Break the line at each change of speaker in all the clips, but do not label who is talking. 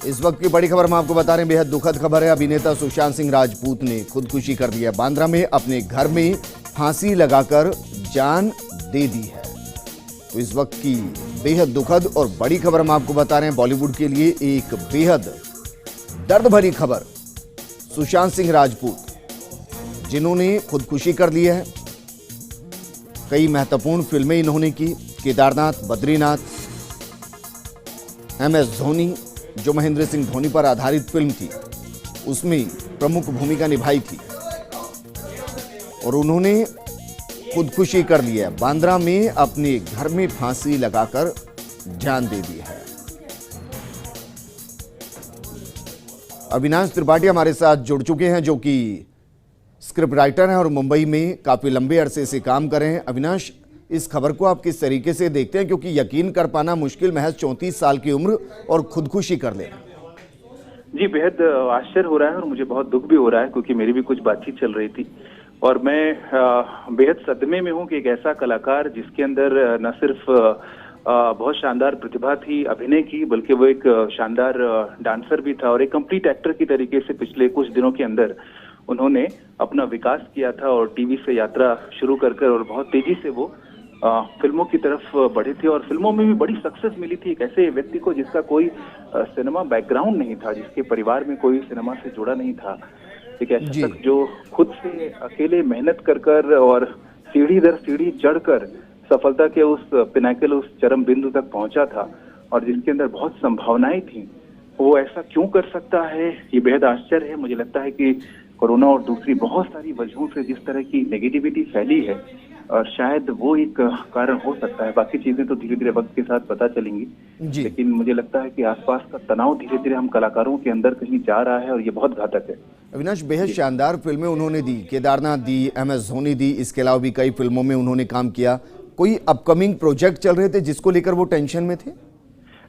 इस वक्त की बड़ी खबर हम आपको बता रहे हैं, बेहद दुखद खबर है। अभिनेता सुशांत सिंह राजपूत ने खुदकुशी कर दी है। बांद्रा में अपने घर में फांसी लगाकर जान दे दी है। तो इस वक्त की बेहद दुखद और बड़ी खबर हम आपको बता रहे हैं। बॉलीवुड के लिए एक बेहद दर्द भरी खबर। सुशांत सिंह राजपूत जिन्होंने खुदकुशी कर ली है। कई महत्वपूर्ण फिल्में इन्होंने की, केदारनाथ, बद्रीनाथ, MS धोनी, जो महेंद्र सिंह धोनी पर आधारित फिल्म थी, उसमें प्रमुख भूमिका निभाई थी और उन्होंने खुदकुशी कर ली है। बांद्रा में अपने घर में फांसी लगाकर जान दे दी है। अविनाश त्रिपाठी हमारे साथ जुड़ चुके हैं, जो कि स्क्रिप्ट राइटर हैं और मुंबई में काफी लंबे अरसे से काम कर रहे हैं। अविनाश, इस खबर को आप किस तरीके से देखते हैं, क्योंकि यकीन कर पाना मुश्किल, महज 34 साल की उम्र और खुदकुशी कर लेना।
जी, बेहद आश्चर्य हो रहा है और मुझे बहुत दुख भी हो रहा है, क्योंकि मेरी भी कुछ बातचीत चल रही थी और मैं बेहद सदमे में हूं कि एक ऐसा कलाकार जिसके अंदर न सिर्फ बहुत शानदार प्रतिभा थी अभिनय की, बल्कि वो एक शानदार डांसर भी था और एक कंप्लीट एक्टर की तरीके से पिछले कुछ दिनों के अंदर उन्होंने अपना विकास किया था और टीवी से यात्रा शुरू कर और बहुत तेजी से वो फिल्मों की तरफ बढ़े थे और फिल्मों में भी बड़ी सक्सेस मिली थी। एक ऐसे व्यक्ति को जिसका कोई सिनेमा बैकग्राउंड नहीं था, जिसके परिवार में कोई सिनेमा से जुड़ा नहीं था, एक ऐसा शख्स जो खुद से अकेले मेहनत कर और सीढ़ी दर सीढ़ी चढ़कर सफलता के उस पिनाकल, उस चरम बिंदु तक पहुंचा था और जिसके अंदर बहुत संभावनाएं थी। वो ऐसा क्यों कर सकता है, ये बेहद आश्चर्य है। मुझे लगता है कि कोरोना और दूसरी बहुत सारी वजहों से जिस तरह की नेगेटिविटी फैली है, और शायद वो एक कारण हो सकता है। बाकी चीजें तो धीरे धीरे वक्त के साथ पता चलेंगी, लेकिन मुझे लगता है कि आसपास का तनाव धीरे धीरे हम कलाकारों के अंदर कहीं जा रहा है और ये बहुत घातक है।
अविनाश, बेहद शानदार फिल्में उन्होंने दी, केदारनाथ दी, MS धोनी दी, इसके अलावा भी कई फिल्मों में उन्होंने काम किया। कोई अपकमिंग प्रोजेक्ट चल रहे थे जिसको लेकर वो टेंशन में थे?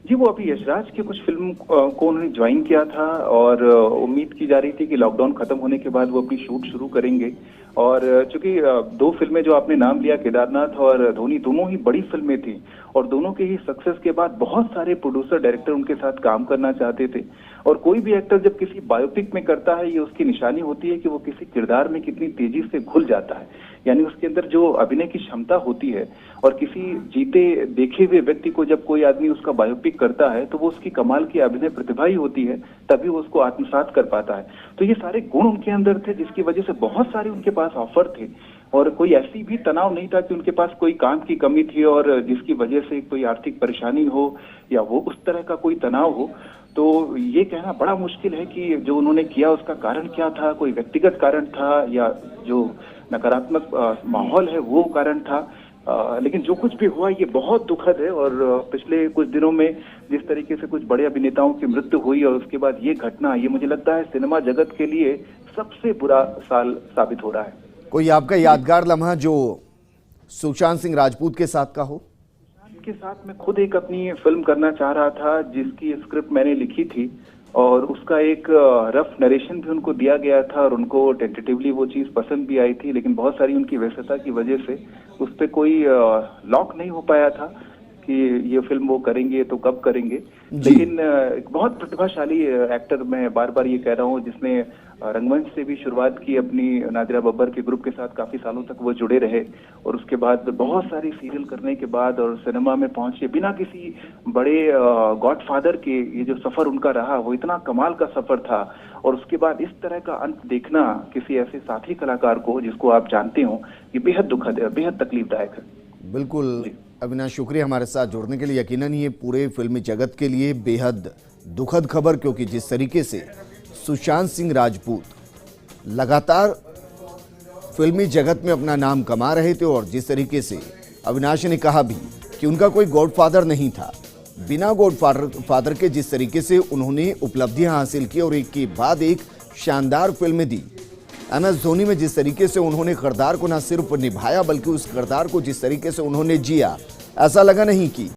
जी, वो अभी यशराज की कुछ फिल्म को उन्होंने ज्वाइन किया था और उम्मीद की जा रही थी कि लॉकडाउन खत्म होने के बाद वो अपनी शूट शुरू करेंगे। और चूंकि दो फिल्में जो आपने नाम लिया, केदारनाथ और धोनी, दोनों ही बड़ी फिल्में थी और दोनों के ही सक्सेस के बाद बहुत सारे प्रोड्यूसर, डायरेक्टर उनके साथ काम करना चाहते थे। और कोई भी एक्टर जब किसी बायोपिक में करता है, ये उसकी निशानी होती है कि वो किसी किरदार में कितनी तेजी से घुल जाता है, यानी उसके अंदर जो अभिनय की क्षमता होती है। और किसी जीते देखे हुए व्यक्ति को जब कोई आदमी उसका बायोपिक करता है तो वो उसकी कमाल की अभिनय प्रतिभा ही होती है, तभी वो उसको आत्मसात कर पाता है। तो ये सारे गुण उनके अंदर थे, जिसकी वजह से बहुत सारे उनके पास ऑफर थे और कोई ऐसी भी तनाव नहीं था कि उनके पास कोई काम की कमी थी और जिसकी वजह से कोई आर्थिक परेशानी हो या वो उस तरह का कोई तनाव हो। तो ये कहना बड़ा मुश्किल है कि जो उन्होंने किया उसका कारण क्या था, कोई व्यक्तिगत कारण था या जो नकारात्मक माहौल है वो कारण था। लेकिन जो कुछ भी हुआ ये बहुत दुखद है और पिछले कुछ दिनों में जिस तरीके से कुछ बड़े अभिनेताओं की मृत्यु हुई और उसके बाद ये घटना, ये मुझे लगता है सिनेमा जगत के लिए सबसे बुरा साल साबित हो रहा है।
कोई आपका यादगार लम्हा जो सुशांत सिंह राजपूत के साथ का हो?
के साथ मैं खुद एक अपनी फिल्म करना चाह रहा था, जिसकी स्क्रिप्ट मैंने लिखी थी और उसका एक रफ नरेशन भी उनको दिया गया था और उनको टेंटेटिवली वो चीज पसंद भी आई थी, लेकिन बहुत सारी उनकी व्यस्तता की वजह से उस पर कोई लॉक नहीं हो पाया था कि ये फिल्म वो करेंगे तो कब करेंगे। लेकिन एक बहुत प्रतिभाशाली एक्टर, मैं बार बार ये कह रहा हूँ, जिसने रंगमंच से भी शुरुआत की अपनी, नादिरा बब्बर के ग्रुप के साथ काफी सालों तक वो जुड़े रहे और उसके बाद बहुत सारी सीरियल करने के बाद और सिनेमा में पहुंचे बिना किसी बड़े गॉडफादर के, ये जो सफर उनका रहा वो इतना कमाल का सफर था। और उसके बाद इस तरह का अंत देखना किसी ऐसे साथी कलाकार को जिसको आप जानते हो, ये बेहद दुखद है, बेहद तकलीफदायक है।
बिल्कुल अविनाश, शुक्रिया हमारे साथ जुड़ने के लिए। यकीनन ये पूरे फिल्मी जगत के लिए बेहद दुखद खबर, क्योंकि जिस तरीके से सुशांत सिंह राजपूत लगातार फिल्मी जगत में अपना नाम कमा रहे थे और जिस तरीके से अविनाश ने कहा भी कि उनका कोई गॉडफादर नहीं था, बिना गॉडफादर के जिस तरीके से उन्होंने उपलब्धियां हासिल की और एक के बाद एक शानदार फिल्में दी। MS धोनी में जिस तरीके से उन्होंने किरदार को न सिर्फ निभाया, बल्कि उस किरदार को जिस तरीके से उन्होंने जिया, ऐसा लगा नहीं कि